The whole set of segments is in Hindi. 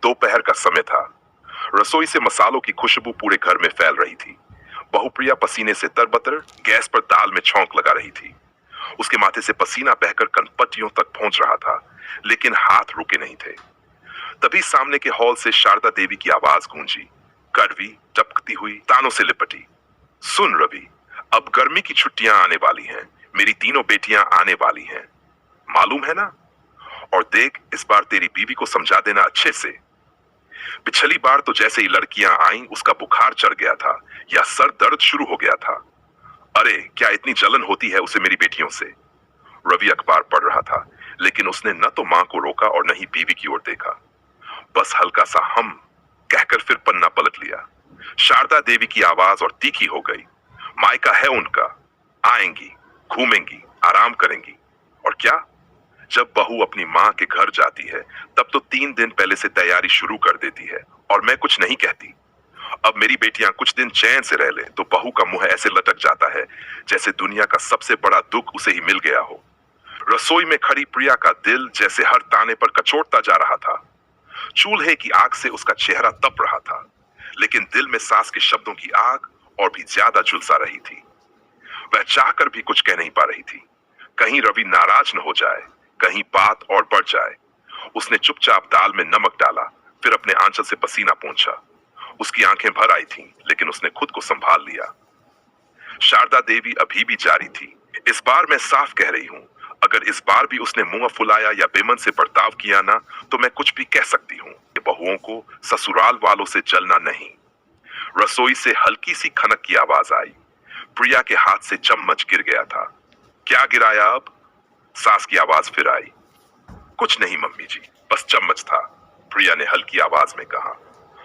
दोपहर का समय था। रसोई से मसालों की खुशबू पूरे घर में फैल रही थी। बहुप्रिया पसीने से तरबतर गैस पर दाल में छौंक लगा रही थी। उसके माथे से पसीना बहकर कनपट्टियों तक पहुंच रहा था, लेकिन हाथ रुके नहीं थे। तभी सामने के हॉल से शारदा देवी की आवाज गूंजी, कड़वी टपकती हुई तानों से लिपटी। सुन रवि, अब गर्मी की छुट्टियां आने वाली हैं, मेरी तीनों बेटियां आने वाली हैं, मालूम है ना? और देख, इस बार तेरी बीवी को समझा देना अच्छे से। पिछली बार तो जैसे ही लड़कियां आईं उसका बुखार चढ़ गया था या सर दर्द शुरू हो गया था। अरे क्या इतनी जलन होती है उसे मेरी बेटियों से। रवि अखबार पढ़ रहा था, लेकिन उसने न तो मां को रोका और न ही बीवी की ओर देखा। बस हल्का सा हम कहकर फिर पन्ना पलट लिया। शारदा देवी की आवाज और तीखी हो गई। मायका है उनका, आएंगी, घूमेंगी, आराम करेंगी। और क्या, जब बहू अपनी माँ के घर जाती है तब तो 3 दिन पहले से तैयारी शुरू कर देती है और मैं कुछ नहीं कहती। अब मेरी बेटियां कुछ दिन चैन से रह ले तो बहू का मुंह ऐसे लटक जाता है जैसे दुनिया का सबसे बड़ा दुख उसे ही मिल गया हो। रसोई में खड़ी प्रिया का दिल जैसे हर ताने पर कचोटता जा रहा था। चूल्हे की आग से उसका चेहरा तप रहा था, लेकिन दिल में सास के शब्दों की आग और भी ज्यादा झुलसा रही थी। वह चाहकर भी कुछ कह नहीं पा रही थी। कहीं रवि नाराज न हो जाए, कहीं बात और बढ़ जाए। उसने चुपचाप दाल में नमक डाला, फिर अपने आंचल से पसीना पोंछा। उसकी आंखें भर आई थीं, लेकिन उसने खुद को संभाल लिया। शारदा देवी अभी भी जारी थी, इस बार मैं साफ कह रही हूं, अगर इस बार भी उसने मुंह फुलाया या बेमन से बर्ताव किया ना, तो मैं कुछ भी कह सकती हूँ। बहुओं को ससुराल वालों से जलना नहीं। रसोई से हल्की सी खनक की आवाज आई। प्रिया के हाथ से चम्मच गिर गया था। क्या गिराया अब? सास की आवाज फिर आई। कुछ नहीं मम्मी जी, बस चम्मच था, प्रिया ने हल्की आवाज में कहा।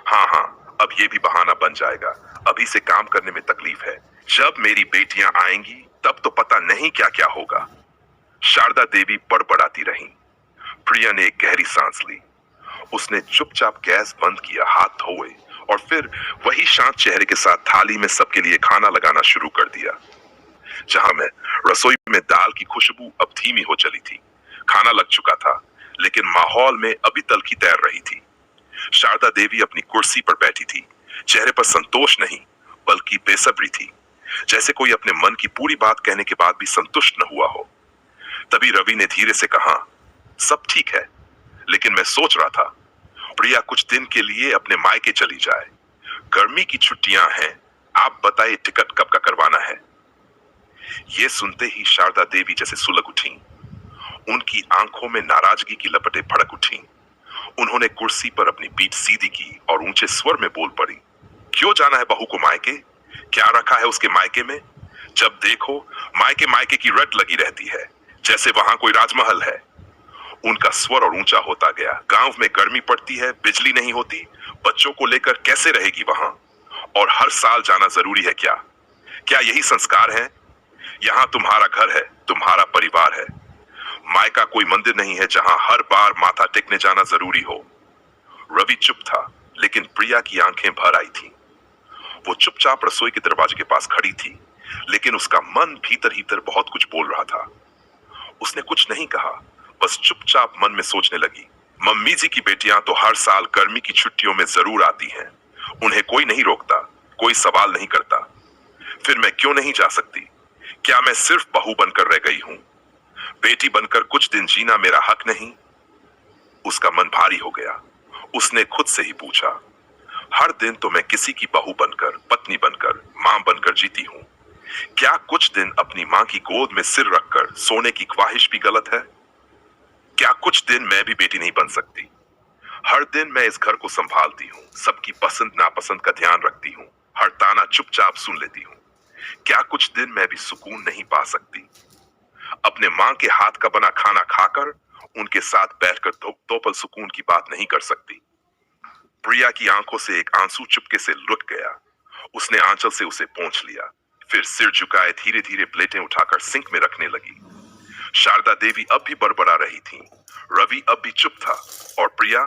हाँ हाँ, अब ये भी बहाना बन जाएगा, अभी से काम करने में तकलीफ है, जब मेरी बेटियां आएंगी तब तो पता नहीं क्या क्या होगा। शारदा देवी बड़बड़ाती रही। प्रिया ने एक गहरी सांस ली। उसने चुपचाप गैस बंद किया, हाथ धोए और फिर वही शांत चेहरे के साथ थाली में सबके लिए खाना लगाना शुरू कर दिया। जहां मैं रसोई में दाल की खुशबू अब धीमी हो चली थी। खाना लग चुका था, लेकिन माहौल में अभी तलखी तैर रही थी। शारदा देवी अपनी कुर्सी पर बैठी थी, चेहरे पर संतोष नहीं बल्कि बेसब्री थी, जैसे कोई अपने मन की पूरी बात कहने के बाद भी संतुष्ट न हुआ हो। तभी रवि ने धीरे से कहा, सब ठीक है, लेकिन मैं सोच रहा था प्रिया कुछ दिन के लिए अपने मायके चली जाए। गर्मी की छुट्टियां हैं, आप बताइए टिकट कब का करवाना है? ये सुनते ही शारदा देवी जैसे सुलग उठी। उनकी आंखों में नाराजगी की लपटें भड़क उठी। उन्होंने कुर्सी पर अपनी पीठ सीधी की और ऊंचे स्वर में बोल पड़ी, क्यों जाना है बहू को मायके? क्या रखा है उसके मायके में? जब देखो मायके मायके की रट लगी रहती है, जैसे वहां कोई राजमहल है। उनका स्वर और ऊंचा होता गया। गांव में गर्मी पड़ती है, बिजली नहीं होती, बच्चों को लेकर कैसे रहेगी वहां? और हर साल जाना जरूरी है क्या? क्या यही संस्कार है? यहाँ तुम्हारा घर है, तुम्हारा परिवार है। मायका कोई मंदिर नहीं है जहां हर बार माथा टेकने जाना जरूरी हो। रवि चुप था, लेकिन प्रिया की आंखें भर आई थीं। वो चुपचाप रसोई के दरवाजे के पास खड़ी थी, लेकिन उसका मन भीतर भीतर बहुत कुछ बोल रहा था। उसने कुछ नहीं कहा, बस चुपचाप मन में सोचने लगी, मम्मी जी की बेटियां तो हर साल गर्मी की छुट्टियों में जरूर आती हैं। उन्हें कोई नहीं रोकता, कोई सवाल नहीं करता। फिर मैं क्यों नहीं जा सकती? क्या मैं सिर्फ बहू बनकर रह गई हूं? बेटी बनकर कुछ दिन जीना मेरा हक नहीं? उसका मन भारी हो गया। उसने खुद से ही पूछा, हर दिन तो मैं किसी की बहू बनकर, पत्नी बनकर, मां बनकर जीती हूं। क्या कुछ दिन अपनी मां की गोद में सिर रखकर सोने की ख्वाहिश भी गलत है? क्या कुछ दिन मैं भी बेटी नहीं बन सकती? हर दिन मैं इस घर को संभालती हूँ, सबकी पसंद नापसंद का ध्यान रखती हूँ, हर ताना चुपचाप सुन लेती हूँ। क्या कुछ दिन मैं भी सुकून नहीं पा सकती? अपने मां के हाथ का बना खाना खाकर उनके साथ बैठकर दो पल सुकून की बात नहीं कर सकती? प्रिया की आंखों से एक आंसू चुपके से लुट गया। उसने आंचल से उसे पोंछ लिया, फिर सिर झुकाए धीरे धीरे प्लेटें उठाकर सिंक में रखने लगी। शारदा देवी अब भी बड़बड़ा रही थी। रवि अब भी चुप था और प्रिया,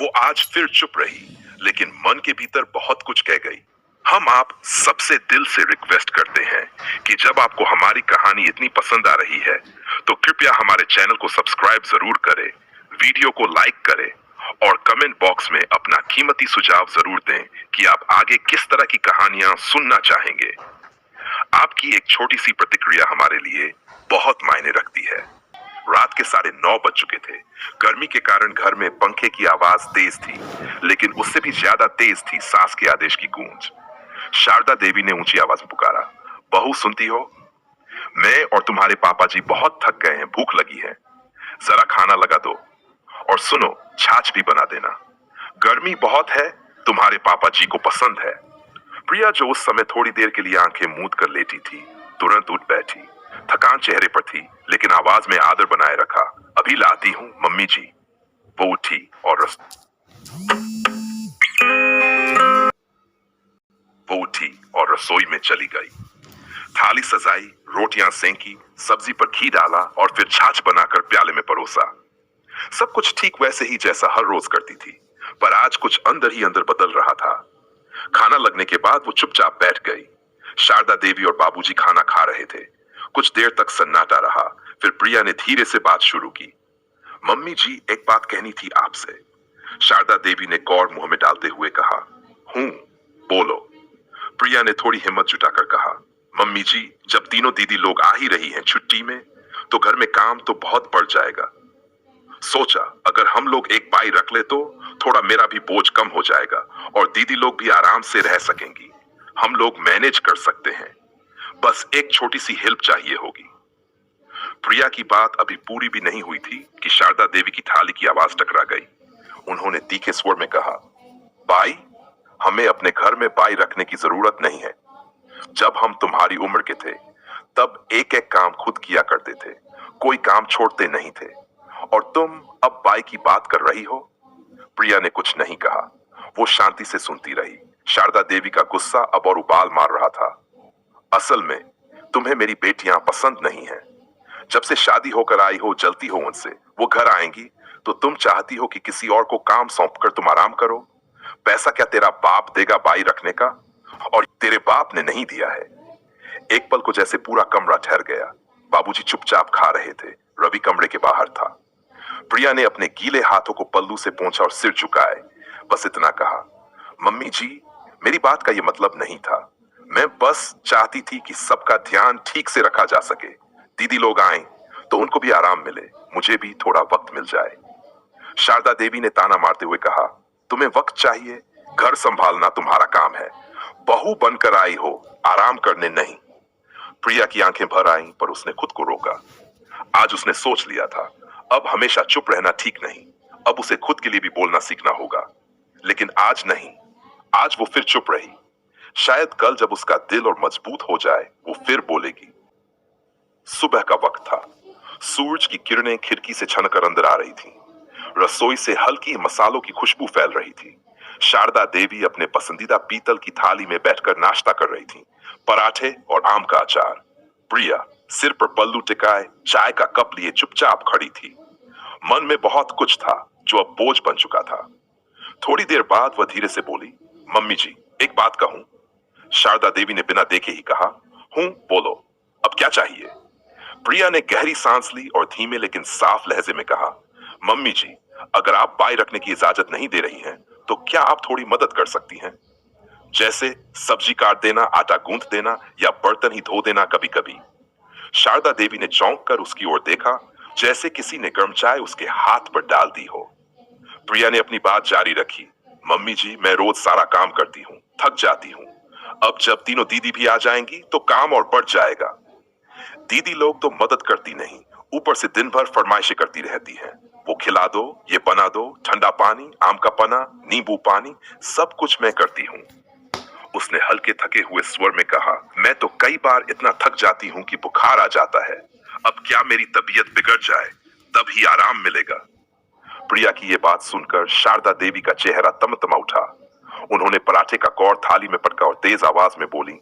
वो आज फिर चुप रही, लेकिन मन के भीतर बहुत कुछ कह गई। हम आप सबसे दिल से रिक्वेस्ट करते हैं कि जब आपको हमारी कहानी इतनी पसंद आ रही है तो कृपया हमारे चैनल को सब्सक्राइब जरूर करें, वीडियो को लाइक करें और कमेंट कमेंट बॉक्स में अपना कीमती सुझाव जरूर दें कि आप आगे किस तरह की कहानियां सुनना चाहेंगे। आपकी एक छोटी सी प्रतिक्रिया हमारे लिए बहुत मायने रखती है। रात के 9:30 बज चुके थे। गर्मी के कारण घर में पंखे की आवाज तेज थी, लेकिन उससे भी ज्यादा तेज थी सास के आदेश की गूंज। शारदा देवी ने ऊंची आवाज में पुकारा, बहू सुनती हो? मैं और तुम्हारे पापा जी बहुत थक गए हैं, भूख लगी है। जरा खाना लगा दो, और सुनो, छाछ भी बना देना। गर्मी बहुत है, तुम्हारे पापा जी को पसंद है। प्रिया, जो उस समय थोड़ी देर के लिए आंखें मूंद कर लेटी थी, तुरंत उठ बैठी। थकान चेहरे पर थी, लेकिन आवाज में आदर बनाए रखा। अभी लाती हूँ मम्मी जी। वो उठी और रसोई में चली गई। थाली सजाई, रोटियां सेंकी, सब्जी पर घी डाला और फिर छाछ बनाकर प्याले में परोसा। सब कुछ ठीक वैसे ही जैसा हर रोज करती थी, पर आज कुछ अंदर ही अंदर बदल रहा था। खाना लगने के बाद वो चुपचाप बैठ गई। शारदा देवी और बाबूजी खाना खा रहे थे। कुछ देर तक सन्नाटा रहा, फिर प्रिया ने धीरे से बात शुरू की। मम्मी जी, एक बात कहनी थी आपसे। शारदा देवी ने गौर मुंह में डालते हुए कहा। बोलो। प्रिया ने थोड़ी हिम्मत जुटाकर कहा। मम्मी जी, जब तीनों दीदी लोग आ ही रही हैं छुट्टी में, तो घर में काम तो बहुत बढ़ जाएगा। सोचा अगर हम लोग एक बाई रख ले तो थोड़ा मेरा भी बोझ कम हो जाएगा और दीदी लोग भी आराम से रह सकेंगी। हम लोग मैनेज कर सकते हैं, बस एक छोटी सी हेल्प चाहिए होगी। प्रिया की बात अभी पूरी भी नहीं हुई थी कि शारदा देवी की थाली की आवाज टकरा गई। उन्होंने तीखे स्वर में कहा, बाई, हमें अपने घर में बाई रखने की जरूरत नहीं है। जब हम तुम्हारी उम्र के थे, तब एक एक काम खुद किया करते थे, कोई काम छोड़ते नहीं थे, और तुम अब बाई की बात कर रही हो। प्रिया ने कुछ नहीं कहा, वो शांति से सुनती रही। शारदा देवी का गुस्सा अब और उबाल मार रहा था। असल में तुम्हें मेरी बेटियां पसंद नहीं हैं। जब से शादी होकर आई हो, जलती हो उनसे। वो घर आएंगी तो तुम चाहती हो कि किसी और को काम सौंपकर तुम आराम करो। पैसा क्या तेरा बाप देगा बाई रखने का? और तेरे बाप ने नहीं दिया है। एक पल को जैसे पूरा कमरा ठहर गया। बाबूजी चुपचाप खा रहे थे। रवि कमरे के बाहर था। प्रिया ने अपने गीले हाथों को पल्लू से पोंछा और सिर झुकाए। बस इतना कहा, मम्मी जी, मेरी बात का यह मतलब नहीं था। मैं बस चाहती थी कि सबका ध्यान ठीक से रखा जा सके। दीदी लोग आए तो उनको भी आराम मिले, मुझे भी थोड़ा वक्त मिल जाए। शारदा देवी ने ताना मारते हुए कहा, तुम्हें वक्त चाहिए? घर संभालना तुम्हारा काम है। बहू बनकर आई हो, आराम करने नहीं। प्रिया की आंखें भर आईं, पर उसने खुद को रोका। आज उसने सोच लिया था, अब हमेशा चुप रहना ठीक नहीं। अब उसे खुद के लिए भी बोलना सीखना होगा। लेकिन आज नहीं। आज वो फिर चुप रही। शायद कल जब उसका दिल और मजबूत हो जाए, वो फिर बोलेगी। सुबह का वक्त था। सूरज की किरणें खिड़की से छनकर अंदर आ रही थीं। रसोई से हल्की मसालों की खुशबू फैल रही थी। शारदा देवी अपने पसंदीदा पीतल की थाली में बैठकर नाश्ता कर रही थी, पराठे और आम का अचार। प्रिया सिर पर पल्लू टिकाए चाय का कप लिए चुपचाप खड़ी थी। मन में बहुत कुछ था जो अब बोझ बन चुका था। थोड़ी देर बाद वह धीरे से बोली, मम्मी जी, एक बात कहूं? शारदा देवी ने बिना देखे ही कहा, बोलो, अब क्या चाहिए? प्रिया ने गहरी सांस ली और धीमे लेकिन साफ लहजे में कहा, मम्मी जी, अगर आप बाई रखने की इजाजत नहीं दे रही हैं, तो क्या आप थोड़ी मदद कर सकती हैं? जैसे सब्जी काट देना, आटा गूंथ देना या बर्तन ही धो देना कभी कभी। शारदा देवी ने चौंक कर उसकी ओर देखा, जैसे किसी ने गर्म चाय उसके हाथ पर डाल दी हो। प्रिया ने अपनी बात जारी रखी, मम्मी जी, मैं रोज सारा काम करती हूँ, थक जाती हूँ। अब जब तीनों दीदी भी आ जाएंगी तो काम और बढ़ जाएगा। दीदी लोग तो मदद करती नहीं, ऊपर से दिन भर फरमाइशें करती रहती हैं। वो खिला दो, ये बना दो, ठंडा पानी, आम का पना, नींबू पानी, सब कुछ मैं करती हूँ। उसने हल्के थके हुए स्वर में कहा, मैं तो कई बार इतना थक जाती हूँ कि बुखार आ जाता है। अब क्या मेरी तबीयत बिगड़ जाए, तब ही आराम मिलेगा। प्रिया की ये बात सुनकर शारदा देवी का चेहरा तमतमा उठा। उन्होंने पराठे का कौर थाली में पटका और तेज आवाज में बोली,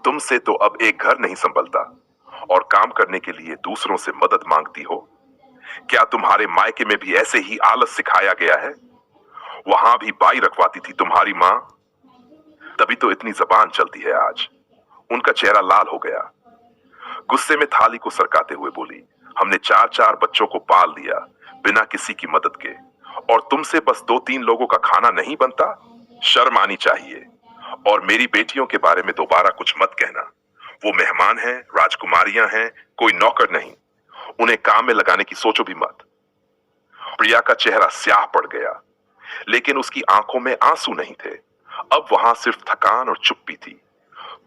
तुमसे तो अब एक घर नहीं संभलता और काम करने के लिए दूसरों से मदद मांगती हो। क्या तुम्हारे मायके में भी ऐसे ही आलस सिखाया गया है? वहां भी बाई रखवाती थी तुम्हारी मां, तभी तो इतनी जबान चलती है आज। उनका चेहरा लाल हो गया। गुस्से में थाली को सरकाते हुए बोली, हमने 4 बच्चों को पाल लिया बिना किसी की मदद के। और तुमसे बस 2-3 लोगों का खाना नहीं बनता? शर्म आनी चाहिए। और मेरी बेटियों के बारे में दोबारा कुछ मत कहना। वो मेहमान हैं, राजकुमारियां हैं, कोई नौकर नहीं। उन्हें काम में लगाने की सोचो भी मत। प्रिया का चेहरा स्याह पड़ गया, लेकिन उसकी आंखों में आंसू नहीं थे। अब वहां सिर्फ थकान और चुप्पी थी।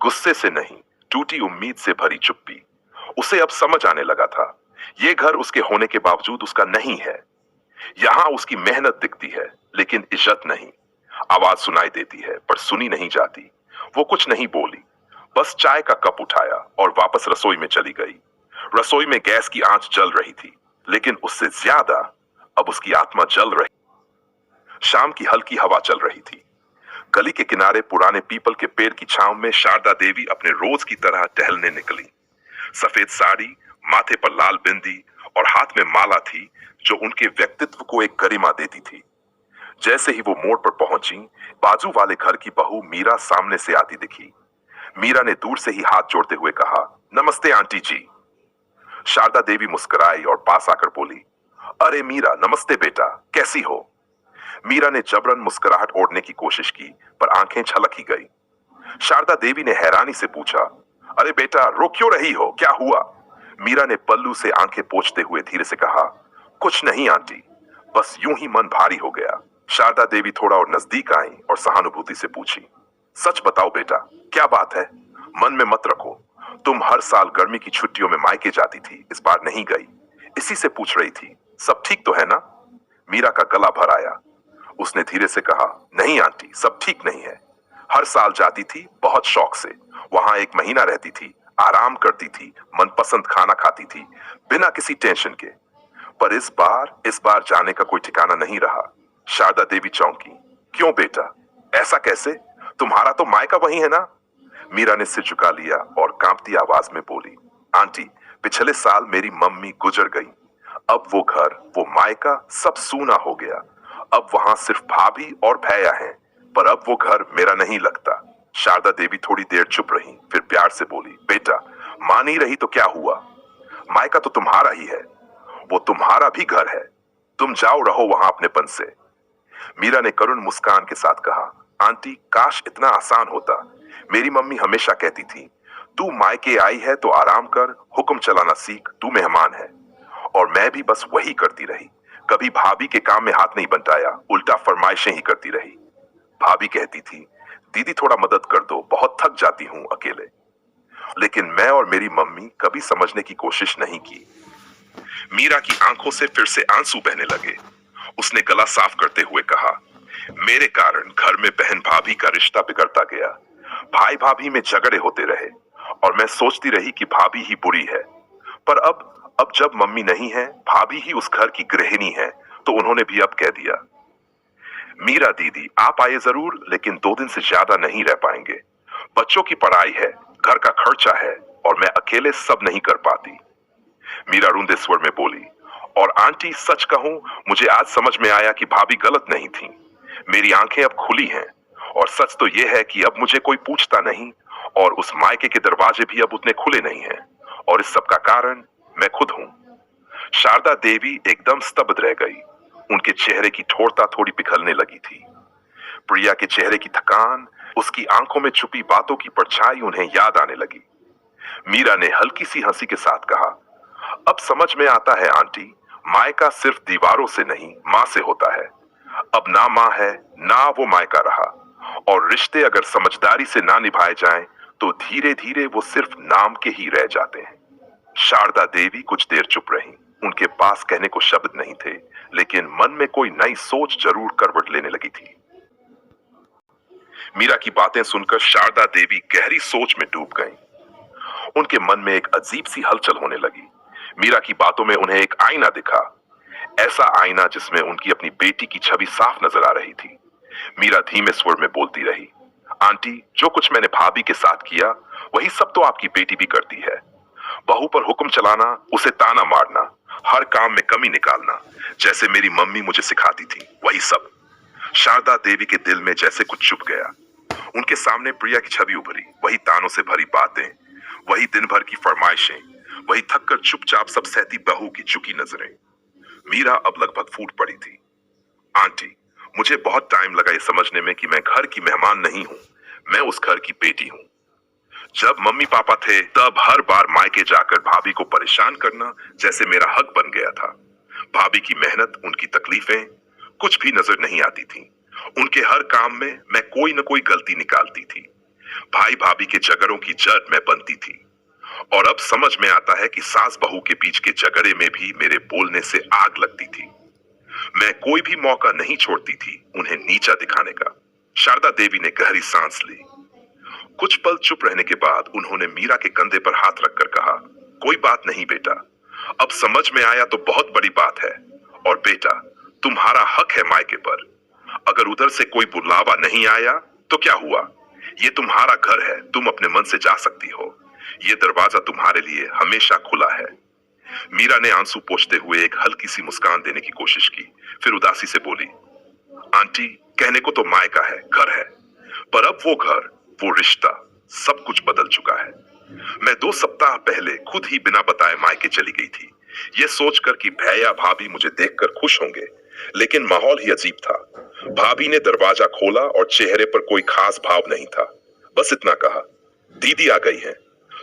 गुस्से से नहीं, टूटी उम्मीद से भरी चुप्पी। उसे अब समझ आने लगा था, ये घर उसके होने के बावजूद उसका नहीं है। यहाँ उसकी मेहनत दिखती है, लेकिन इज्जत नहीं। आवाज सुनाई देती है, पर सुनी नहीं जाती। वो कुछ नहीं बोली, बस चाय का कप उठाया और वापस रसोई में चली गई। रसोई में गैस की आंच जल रही थी, लेकिन उससे ज्यादा अब उसकी आत्मा जल रही। शाम की हल्की हवा चल रही थी। गली के किनारे पुराने पीपल के पेड़ की छांव में शारदा देवी अपने रोज की तरह टहलने निकली। सफेद साड़ी, माथे पर लाल बिंदी और हाथ में माला थी, जो उनके व्यक्तित्व को एक गरिमा देती थी। जैसे ही वो मोड़ पर पहुंची, बाजू वाले घर की बहू मीरा सामने से आती दिखी। मीरा ने दूर से ही हाथ जोड़ते हुए कहा, नमस्ते आंटी जी। शारदा देवी मुस्कुराई और पास आकर बोली, अरे मीरा, नमस्ते बेटा, कैसी हो? मीरा ने जबरन मुस्कुराहट ओढ़ने की कोशिश की, पर आंखें छलक ही गई। शारदा देवी ने हैरानी से पूछा, अरे बेटा, रो क्यों रही हो, क्या हुआ? मीरा ने पल्लू से आंखें पोंछते हुए धीरे से कहा, कुछ नहीं आंटी, बस यूं ही मन भारी हो गया। शारदा देवी थोड़ा और नजदीक आई और सहानुभूति से पूछी, सच बताओ बेटा, क्या बात है? मन में मत रखो। तुम हर साल गर्मी की छुट्टियों में मायके जाती थी, इस बार नहीं गई, इसी से पूछ रही थी। सब ठीक तो है ना? मीरा का गला भर आया। उसने धीरे से कहा, नहीं आंटी, सब ठीक नहीं है। हर साल जाती थी, बहुत शौक से। वहां 1 महीना रहती थी, आराम करती थी, मनपसंद खाना खाती थी, बिना किसी टेंशन के। पर इस बार जाने का कोई ठिकाना नहीं रहा। शारदा देवी चौंकी। क्यों बेटा, ऐसा कैसे? तुम्हारा तो मायका वही है ना? मीरा ने सिर झुका लिया और कांपती आवाज में बोली, आंटी, पिछले साल मेरी मम्मी गुजर गई। अब वो घर, वो मायका सब सूना हो गया। अब वहां सिर्फ भाभी और भैया हैं, पर अब वो घर मेरा नहीं लगता। शारदा देवी थोड़ी देर चुप रही, फिर प्यार से बोली, बेटा, मान ही रही तो क्या हुआ? मायका तो तुम्हारा ही है, वो तुम्हारा भी घर है। तुम जाओ, रहो वहां अपनेपन से। मीरा ने करुण मुस्कान के साथ कहा, आंटी, काश इतना आसान होता। मेरी मम्मी हमेशा कहती थी, तू मायके आई है तो आराम कर, हुक्म चलाना सीख, तू मेहमान है। और मैं भी बस वही करती रही। कभी भाभी के काम में हाथ नहीं बंटाया, उल्टा फरमाइशें ही करती रही। भाभी कहती थी, दीदी थोड़ा मदद कर दो, बहुत थक जाती हूं अकेले। लेकिन मैं और मेरी मम्मी कभी समझने की कोशिश नहीं की। मीरा की आंखों से फिर से आंसू बहने लगे। उसने गला साफ करते हुए कहा, मेरे कारण घर में बहन भाभी का रिश्ता बिगड़ता गया। भाई भाभी में झगड़े होते रहे और मैं सोचती रही कि भाभी ही बुरी है। पर अब जब मम्मी नहीं है, भाभी ही उस घर की गृहिणी है, तो उन्होंने भी अब कह दिया, मीरा दीदी आप आइए जरूर, लेकिन 2 दिन से ज्यादा नहीं रह पाएंगे। बच्चों की पढ़ाई है, घर का खर्चा है, और मैं अकेले सब नहीं कर पाती। मीरा रुंधे स्वर में बोली, और आंटी, सच कहूं, मुझे आज समझ में आया कि भाभी गलत नहीं थी। मेरी आंखें अब खुली हैं, और सच तो यह है कि अब मुझे कोई पूछता नहीं, और उस मायके के दरवाजे भी अब उतने खुले नहीं हैं, और इस सब का कारण मैं खुद हूं। शारदा देवी एकदम स्तब्ध रह गई। उनके चेहरे की ठोरता थोड़ी पिघलने लगी थी। प्रिया के चेहरे की थकान, उसकी आंखों में छुपी बातों की परछाई उन्हें याद आने लगी। मीरा ने हल्की सी हंसी के साथ कहा, अब समझ में आता है आंटी, मायका सिर्फ दीवारों से नहीं, माँ से होता है। अब ना माँ है, ना वो मायका रहा, और रिश्ते अगर समझदारी से ना निभाए जाएं, तो धीरे धीरे वो सिर्फ नाम के ही रह जाते हैं। शारदा देवी कुछ देर चुप रहीं। उनके पास कहने को शब्द नहीं थे, लेकिन मन में कोई नई सोच जरूर करवट लेने लगी थी। मीरा की बातें सुनकर शारदा देवी गहरी सोच में डूब गईं। उनके मन में एक अजीब सी हलचल होने लगी। मीरा की बातों में उन्हें एक आईना दिखा, ऐसा आईना जिसमें उनकी अपनी बेटी की छवि साफ नजर आ रही थी। मीरा धीमे स्वर में बोलती रही, आंटी, जो कुछ मैंने भाभी के साथ किया, वही सब तो आपकी बेटी भी करती है। बहू पर हुक्म चलाना, उसे ताना मारना, हर काम में कमी निकालना, जैसे मेरी मम्मी मुझे सिखाती थी, वही सब। शारदा देवी के दिल में जैसे कुछ छुप गया। उनके सामने प्रिया की छवि उभरी, वही तानों से भरी बातें, वही दिन भर की फरमाइशें, वही थककर चुपचाप सब सहती बहू की झुकी नजरें। मीरा अब लगभग फूट पड़ी थी। आंटी, मुझे बहुत टाइम लगा ये समझने में कि मैं घर की मेहमान नहीं हूँ, मैं उस घर की बेटी हूँ। जब मम्मी पापा थे तब हर बार मायके जाकर भाभी को परेशान करना जैसे मेरा हक बन गया था। भाभी की मेहनत, उनकी तकलीफें कुछ भी नजर नहीं आती थी। उनके हर काम में मैं कोई न कोई गलती निकालती थी। भाई भाभी के झगड़ों की जड़ मैं बनती थी। और अब समझ में आता है कि सास बहू के बीच के झगड़े में भी मेरे बोलने से आग लगती थी। मैं कोई भी मौका नहीं छोड़ती थी उन्हें नीचा दिखाने का। शारदा देवी ने गहरी सांस ली। कुछ पल चुप रहने के बाद उन्होंने मीरा के कंधे पर हाथ रखकर कहा, कोई बात नहीं बेटा, अब समझ में आया तो बहुत बड़ी बात है। और बेटा, तुम्हारा हक है मायके पर। अगर उधर से कोई बुलावा नहीं आया तो क्या हुआ? ये तुम्हारा घर है, तुम अपने मन से जा सकती हो। ये दरवाजा तुम्हारे लिए हमेशा खुला है। मीरा ने आंसू पोंछते हुए एक हल्की सी मुस्कान देने की कोशिश की, फिर उदासी से बोली, आंटी, कहने को तो मायका है, घर है, पर अब वो घर, वो रिश्ता, सब कुछ बदल चुका है। मैं 2 सप्ताह पहले खुद ही बिना बताए मायके चली गई थी, ये सोचकर कि भैया भाभी मुझे देखकर खुश होंगे, लेकिन माहौल ही अजीब था। भाभी ने दरवाजा खोला और चेहरे पर कोई खास भाव नहीं था। बस इतना कहा, दीदी आ गई हैं,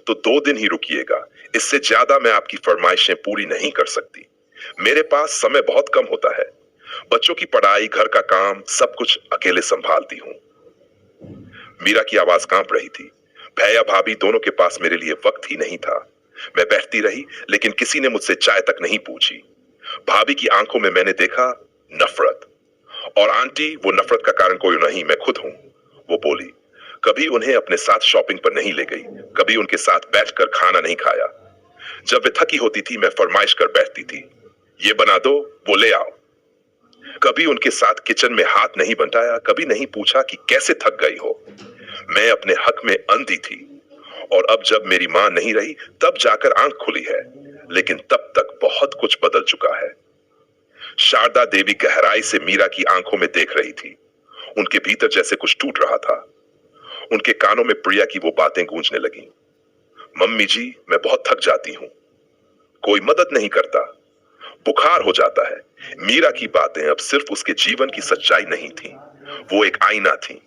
तो 2 दिन ही रुकिएगा, इससे ज्यादा मैं आपकी फरमाइशें पूरी नहीं कर सकती। मेरे पास समय बहुत कम होता है। बच्चों की पढ़ाई, घर का काम, सब कुछ अकेले संभालती हूँ। मीरा की आवाज कांप रही थी। भैया भाभी दोनों के पास मेरे लिए वक्त ही नहीं था। मैं बैठती रही, लेकिन किसी ने मुझसे चाय तक नहीं पूछी। भाभी की आंखों में मैंने देखा नफरत। और आंटी, वो नफरत का कारण कोई नहीं, मैं खुद हूं। वो बोली, कभी उन्हें अपने साथ शॉपिंग पर नहीं ले गई, कभी उनके साथ बैठकर खाना नहीं खाया। जब वे थकी होती थी, मैं फरमाइश कर बैठती थी, ये बना दो, वो ले आओ। कभी उनके साथ किचन में हाथ नहीं बंटाया, कभी नहीं पूछा कि कैसे थक गई हो। मैं अपने हक में अंधी थी, और अब जब मेरी मां नहीं रही तब जाकर आंख खुली है, लेकिन तब तक बहुत कुछ बदल चुका है। शारदा देवी गहराई से मीरा की आंखों में देख रही थी। उनके भीतर जैसे कुछ टूट रहा था। उनके कानों में प्रिया की वो बातें गूंजने लगी, मम्मी जी, मैं बहुत थक जाती हूं, कोई मदद नहीं करता, बुखार हो जाता है। मीरा की बातें अब सिर्फ उसके जीवन की सच्चाई नहीं थी, वो एक आईना थी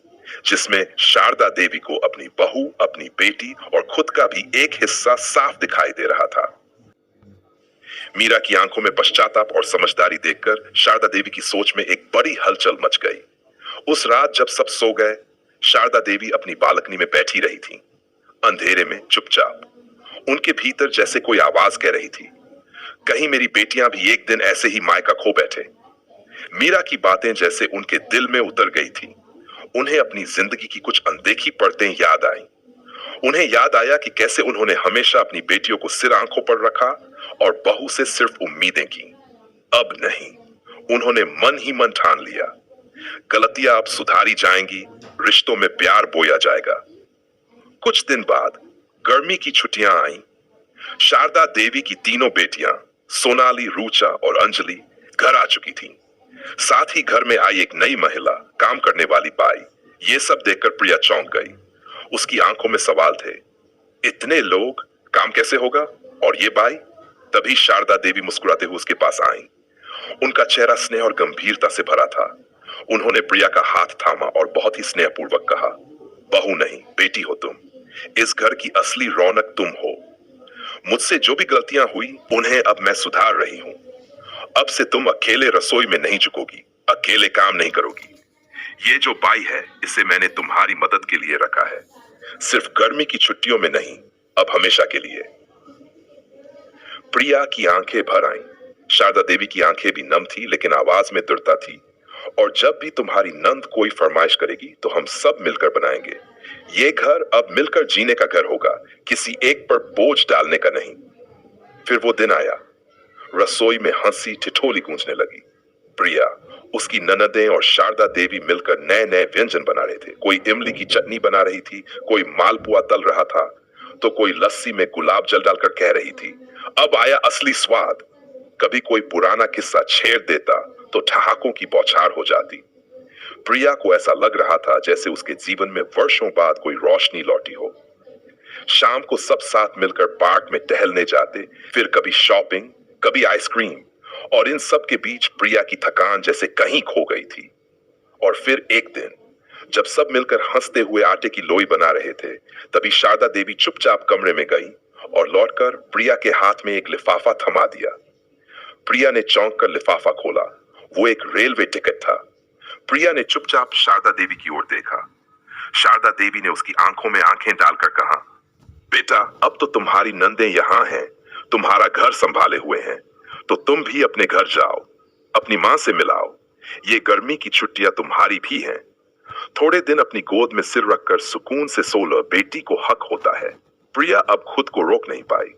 जिसमें शारदा देवी को अपनी बहू, अपनी बेटी और खुद का भी एक हिस्सा साफ दिखाई दे रहा था। मीरा की आंखों में पश्चाताप और समझदारी देखकर शारदा देवी की सोच में एक बड़ी हलचल मच गई। उस रात जब सब सो गए, शारदा देवी अपनी बालकनी में बैठी रही थी, अंधेरे में चुपचाप। उनके भीतर जैसे कोई आवाज कह रही थी, कहीं मेरी बेटियां भी एक दिन ऐसे ही मायका खो बैठे। मीरा की बातें जैसे उनके दिल में उतर गई थी। उन्हें अपनी जिंदगी की कुछ अनदेखी परतें याद आईं। उन्हें याद आया कि कैसे उन्होंने हमेशा अपनी बेटियों को सिर आंखों पर रखा और बहू से सिर्फ उम्मीदें की। अब नहीं, उन्होंने मन ही मन ठान लिया, गलतियां अब सुधारी जाएंगी, रिश्तों में प्यार बोया जाएगा। कुछ दिन बाद गर्मी की छुट्टियां आईं। शारदा देवी की तीनों बेटियां सोनाली, रूचा और अंजलि घर आ चुकी थीं। साथ ही घर में आई एक नई महिला, काम करने वाली बाई। ये सब देखकर प्रिया चौंक गई। उसकी आंखों में सवाल थे, इतने लोग, काम कैसे होगा? और ये बाई? तभी शारदा देवी मुस्कुराते हुए उसके पास आईं। उनका चेहरा स्नेह और गंभीरता से भरा था। उन्होंने प्रिया का हाथ थामा और बहुत ही स्नेहपूर्वक कहा, बहू नहीं, बेटी हो तुम। इस घर की असली रौनक तुम हो। मुझसे जो भी गलतियां हुई उन्हें अब मैं सुधार रही हूं। अब से तुम अकेले रसोई में नहीं झुकोगी, अकेले काम नहीं करोगी। ये जो बाई है, इसे मैंने तुम्हारी मदद के लिए रखा है, सिर्फ गर्मी की छुट्टियों में नहीं, अब हमेशा के लिए। प्रिया की आंखें भर आईं। शारदा देवी की आंखें भी नम थी, लेकिन आवाज में दृढ़ता थी। और जब भी तुम्हारी नंद कोई फरमाइश करेगी तो हम सब मिलकर बनाएंगे। ये घर अब मिलकर जीने का घर होगा, किसी एक पर बोझ डालने का नहीं। फिर वो दिन आया। रसोई में हंसी ठिठोली गूंजने लगी। प्रिया, उसकी ननदें और शारदा देवी मिलकर नए नए व्यंजन बना रहे थे। कोई इमली की चटनी बना रही थी, कोई मालपुआ तल रहा था, तो कोई लस्सी में गुलाब जल डालकर कह रही थी, अब आया असली स्वाद। कभी कोई पुराना किस्सा छेड़ देता तो ठहाकों की बौछार हो जाती। प्रिया को ऐसा लग रहा था जैसे उसके जीवन में वर्षों बाद कोई रोशनी लौटी हो। शाम को सब साथ मिलकर पार्क में टहलने जाते, फिर कभी शॉपिंग, कभी आइसक्रीम, और इन सब के बीच प्रिया की थकान जैसे कहीं खो गई थी। और फिर एक दिन जब सब मिलकर हंसते हुए आटे की लोई बना रहे थे, तभी शारदा देवी चुपचाप कमरे में गई और लौटकर प्रिया के हाथ में एक लिफाफा थमा दिया। प्रिया ने चौंक कर लिफाफा खोला। वो एक रेलवे टिकट था। प्रिया ने चुपचाप शारदा देवी की ओर देखा। शारदा देवी ने उसकी आंखों में आंखें डालकर कहा, बेटा, अब तो तुम्हारी नंदें यहाँ हैं, तुम्हारा घर संभाले हुए हैं, तो तुम भी अपने घर जाओ, अपनी मां से मिलाओ। ये गर्मी की छुट्टियां तुम्हारी भी हैं। थोड़े दिन अपनी गोद में सिर रखकर सुकून से सो लो, बेटी को हक होता है। प्रिया अब खुद को रोक नहीं पाई।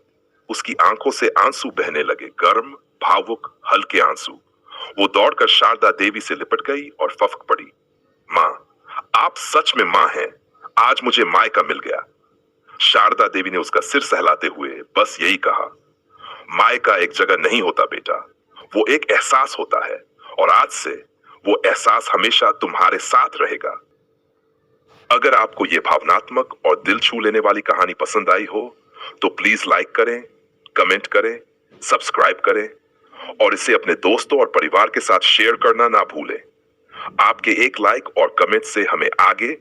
उसकी आंखों से आंसू बहने लगे, गर्म, भावुक, हल्के आंसू। वो दौड़कर शारदा देवी से लिपट गई और फफक पड़ी। मां, आप सच में मां हैं। आज मुझे मायका मिल गया। शारदा देवी ने उसका सिर सहलाते हुए बस यही कहा, मायका एक जगह नहीं होता बेटा, वो एक एहसास होता है, और आज से वो एहसास हमेशा तुम्हारे साथ रहेगा। अगर आपको ये भावनात्मक और दिल छू लेने वाली कहानी पसंद आई हो तो प्लीज लाइक करें, कमेंट करें, सब्सक्राइब करें और इसे अपने दोस्तों और परिवार के साथ शेयर करना ना भूलें। आपके एक लाइक और कमेंट से हमें आगे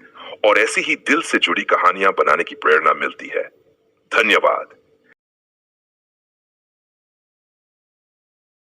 और ऐसी ही दिल से जुड़ी कहानियां बनाने की प्रेरणा मिलती है। धन्यवाद।